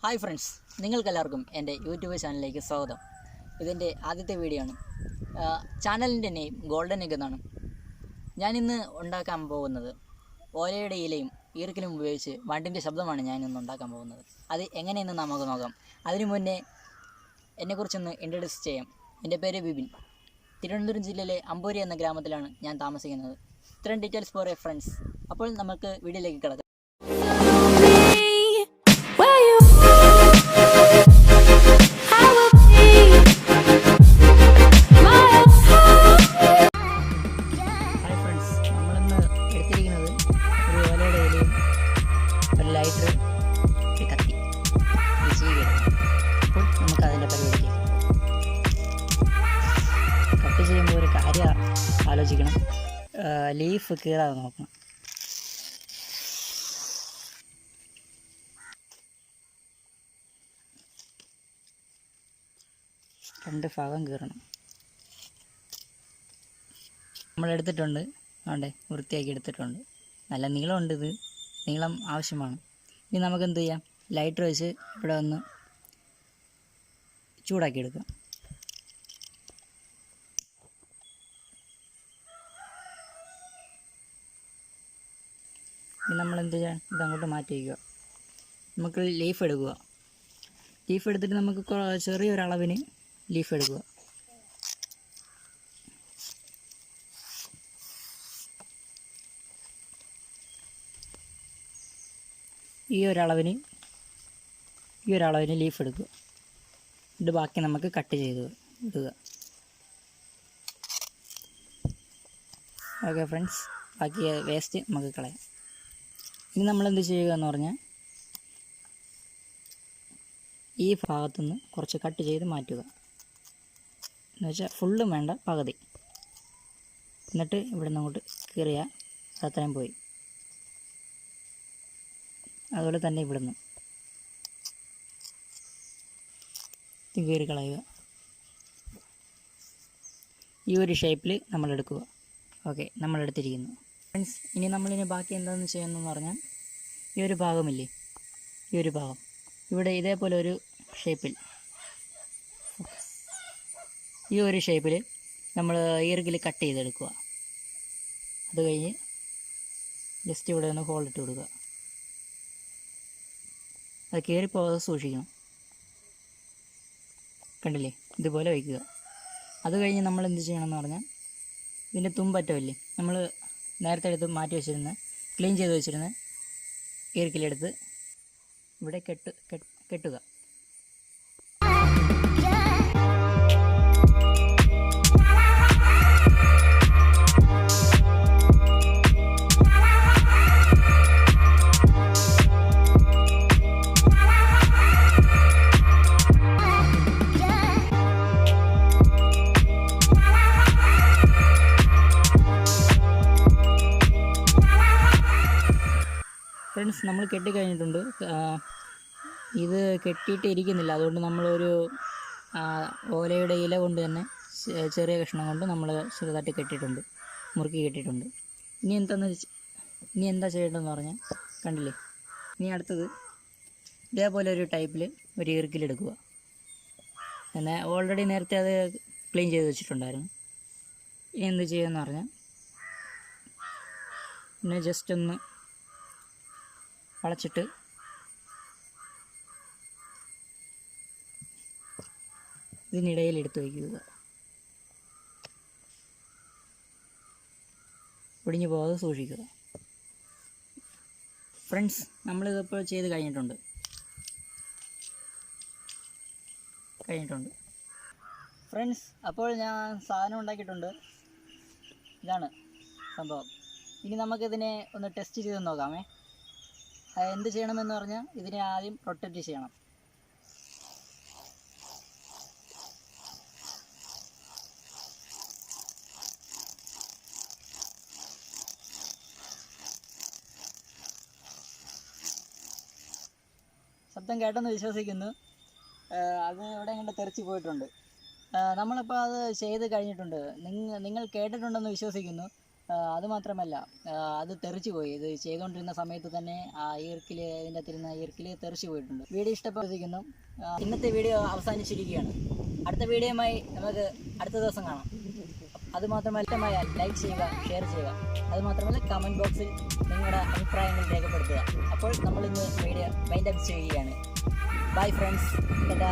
Hi friends, നിങ്ങൾക്കെല്ലാവർക്കും എൻ്റെ YouTube ചാനലിലേക്ക് സ്വാഗതം. ഇതിൻ്റെ ആദ്യത്തെ വീഡിയോ ആണ്. ചാനലിൻ്റെ നെയിം ഗോൾഡൻ എഗ് എന്നാണ്. ഞാനിന്ന് ഉണ്ടാക്കാൻ പോകുന്നത് ഓലയുടെ ഇലയും ഈർക്കലും ഉപയോഗിച്ച് വണ്ടിൻ്റെ ശബ്ദമാണ് ഞാനിന്ന് ഉണ്ടാക്കാൻ പോകുന്നത്. അത് എങ്ങനെയെന്ന് നമുക്ക് നോക്കാം. അതിനു മുന്നേ എന്നെക്കുറിച്ചൊന്ന് ഇൻട്രൊഡ്യൂസ് ചെയ്യാം. എൻ്റെ പേര് ബിബിൻ. തിരുവനന്തപുരം ജില്ലയിലെ അമ്പൂരി എന്ന ഗ്രാമത്തിലാണ് ഞാൻ താമസിക്കുന്നത്. ഇത്രയും ഡീറ്റെയിൽസ് ഫോർ എ ഫ്രണ്ട്സ്. അപ്പോൾ നമുക്ക് വീഡിയോയിലേക്ക് കിടക്കാം. ലൈറ്റർ, ഒരു കത്തി, ഒരു ചീകി. അപ്പോൾ നമുക്കതിൻ്റെ പരിപാടി കട്ട് ചെയ്യുമ്പോൾ ഒരു കാര്യം ആലോചിക്കണം. ലീഫ് കീറാതെ നോക്കണം. രണ്ട് ഭാഗം കീറണം. നമ്മളെടുത്തിട്ടുണ്ട്, അതുകൊണ്ട് വൃത്തിയാക്കി എടുത്തിട്ടുണ്ട്. നല്ല നീളമുണ്ട്, ഇത് നീളം ആവശ്യമാണ്. ഇനി നമുക്ക് എന്ത് ചെയ്യാം, ലൈറ്റർ വെച്ച് ഇവിടെ ഒന്ന് ചൂടാക്കി എടുക്കാം. ഇനി നമ്മൾ എന്ത് ചെയ്യാം, ഇതങ്ങോട്ട് മാറ്റി വയ്ക്കുക. നമുക്ക് ലീഫ് എടുക്കുക. ലീഫ് എടുത്തിട്ട് നമുക്ക് ചെറിയൊരളവിന് ലീഫ് എടുക്കുക. ഈ ഒരളവിന് ലീഫ് എടുക്കുക. ഇത് ബാക്കി നമുക്ക് കട്ട് ചെയ്ത് ഇടുക. ഓക്കെ ഫ്രണ്ട്സ്, ബാക്കി വേസ്റ്റ് നമുക്ക് കളയാം. ഇനി നമ്മളെന്ത് ചെയ്യുക എന്ന് പറഞ്ഞാൽ, ഈ ഭാഗത്തുനിന്ന് കുറച്ച് കട്ട് ചെയ്ത് മാറ്റുക. എന്നുവെച്ചാൽ ഫുള്ളും വേണ്ട, പകുതി. എന്നിട്ട് ഇവിടെ നിന്ന് അങ്ങോട്ട് കീറിയാൽ അത്രയും പോയി. അതുപോലെ തന്നെ ഇവിടുന്ന് കീറി കളയുക. ഈ ഒരു ഷേപ്പിൽ നമ്മളെടുക്കുക. Okay, നമ്മളെടുത്തിരിക്കുന്നു friends. ഇനി നമ്മളിനി ബാക്കി എന്താണെന്ന് ചെയ്യുന്നതെന്ന് പറഞ്ഞാൽ, ഈ ഒരു ഭാഗമില്ലേ, ഈ ഒരു ഭാഗം ഇവിടെ ഇതേപോലെ ഒരു ഷേപ്പിൽ, ഈ ഒരു ഷേപ്പിൽ നമ്മൾ ഈർക്കിൽ കട്ട് ചെയ്തെടുക്കുക. അത് കഴിഞ്ഞ് ജസ്റ്റ് ഇവിടെ ഒന്ന് ഹോൾ ഇട്ട് കൊടുക്കുക. അത് കയറിപ്പോകാതെ സൂക്ഷിക്കണം. കണ്ടില്ലേ, ഇതുപോലെ വയ്ക്കുക. അത് കഴിഞ്ഞ് നമ്മൾ എന്ത് ചെയ്യണമെന്ന് പറഞ്ഞാൽ, ഇതിൻ്റെ തുമ്പറ്റമില്ലേ, നമ്മൾ നേരത്തെ എടുത്ത് മാറ്റി വെച്ചിരുന്ന ക്ലീൻ ചെയ്ത് വെച്ചിരുന്ന ഈർക്കിലെടുത്ത് ഇവിടെ കെട്ടുക. ഫ്രണ്ട്സ്, നമ്മൾ കെട്ടിക്കഴിഞ്ഞിട്ടുണ്ട്. ഇത് കെട്ടിയിട്ട് ഇരിക്കുന്നില്ല, അതുകൊണ്ട് നമ്മളൊരു ഓലയുടെ ഇല കൊണ്ട് തന്നെ ചെറിയ കഷ്ണം കൊണ്ട് നമ്മൾ ചെറുതായിട്ട് കെട്ടിയിട്ടുണ്ട്, മുറുക്കി കെട്ടിയിട്ടുണ്ട്. ഇനി എന്താ ചെയ്യേണ്ടതെന്ന് പറഞ്ഞാൽ, കണ്ടില്ലേ, ഇനി അടുത്തത് ഇതേപോലെ ഒരു ടൈപ്പിൽ ഒരു ഈർക്കിലെടുക്കുക. എന്നാൽ ഓൾറെഡി നേരത്തെ അത് ക്ലീൻ ചെയ്ത് വെച്ചിട്ടുണ്ടായിരുന്നു. ഇനി എന്ത് ചെയ്യുമെന്ന് പറഞ്ഞാൽ, പിന്നെ ജസ്റ്റ് ഒന്ന് വളച്ചിട്ട് ഇതിനിടയിൽ എടുത്ത് വയ്ക്കുക. ഒടിഞ്ഞു പോകാതെ സൂക്ഷിക്കുക. ഫ്രണ്ട്സ്, നമ്മളിതിപ്പോൾ ചെയ്ത് കഴിഞ്ഞിട്ടുണ്ട്. ഫ്രണ്ട്സ്, അപ്പോൾ ഞാൻ സാധനം ഉണ്ടാക്കിയിട്ടുണ്ട്. ഇതാണ് സംഭവം. ഇനി നമുക്കിതിനെ ഒന്ന് ടെസ്റ്റ് ചെയ്ത് നോക്കാമേ. എന്ത് ചെയ്യണമെന്ന് പറഞ്ഞാൽ, ഇതിനെ ആദ്യം പ്രൊട്ടക്റ്റ് ചെയ്യണം. ശബ്ദം കേട്ടെന്ന് വിശ്വസിക്കുന്നു. അത് ഇവിടെ ഇങ്ങോട്ട് തെറിച്ച് പോയിട്ടുണ്ട്. നമ്മളിപ്പോൾ അത് ചെയ്ത് കഴിഞ്ഞിട്ടുണ്ട്. നിങ്ങൾ കേട്ടിട്ടുണ്ടെന്ന് വിശ്വസിക്കുന്നു. അതുമാത്രമല്ല അത് തെറിച്ചു പോയി. ഇത് ചെയ്തുകൊണ്ടിരുന്ന സമയത്ത് തന്നെ ആ ഈർക്കിൽ, ഇതിൻ്റെ അകത്തിരുന്ന ഈർക്കിൽ തെറിച്ചു പോയിട്ടുണ്ട്. വീഡിയോ ഇഷ്ടപ്പെട്ടിരിക്കുന്നു. ഇന്നത്തെ വീഡിയോ അവസാനിച്ചിരിക്കുകയാണ്. അടുത്ത വീഡിയോയുമായി നമുക്ക് അടുത്ത ദിവസം കാണാം. അതുമാത്രമല്ല ലൈക്ക് ചെയ്യുക, ഷെയർ ചെയ്യുക. അതുമാത്രമല്ല കമൻറ്റ് ബോക്സിൽ നിങ്ങളുടെ അഭിപ്രായങ്ങൾ രേഖപ്പെടുത്തുക. അപ്പോൾ നമ്മളിന്ന് വീഡിയോ വൈൻഡ് അപ്പ് ചെയ്യുകയാണ്. Bye friends. ടാറ്റാ.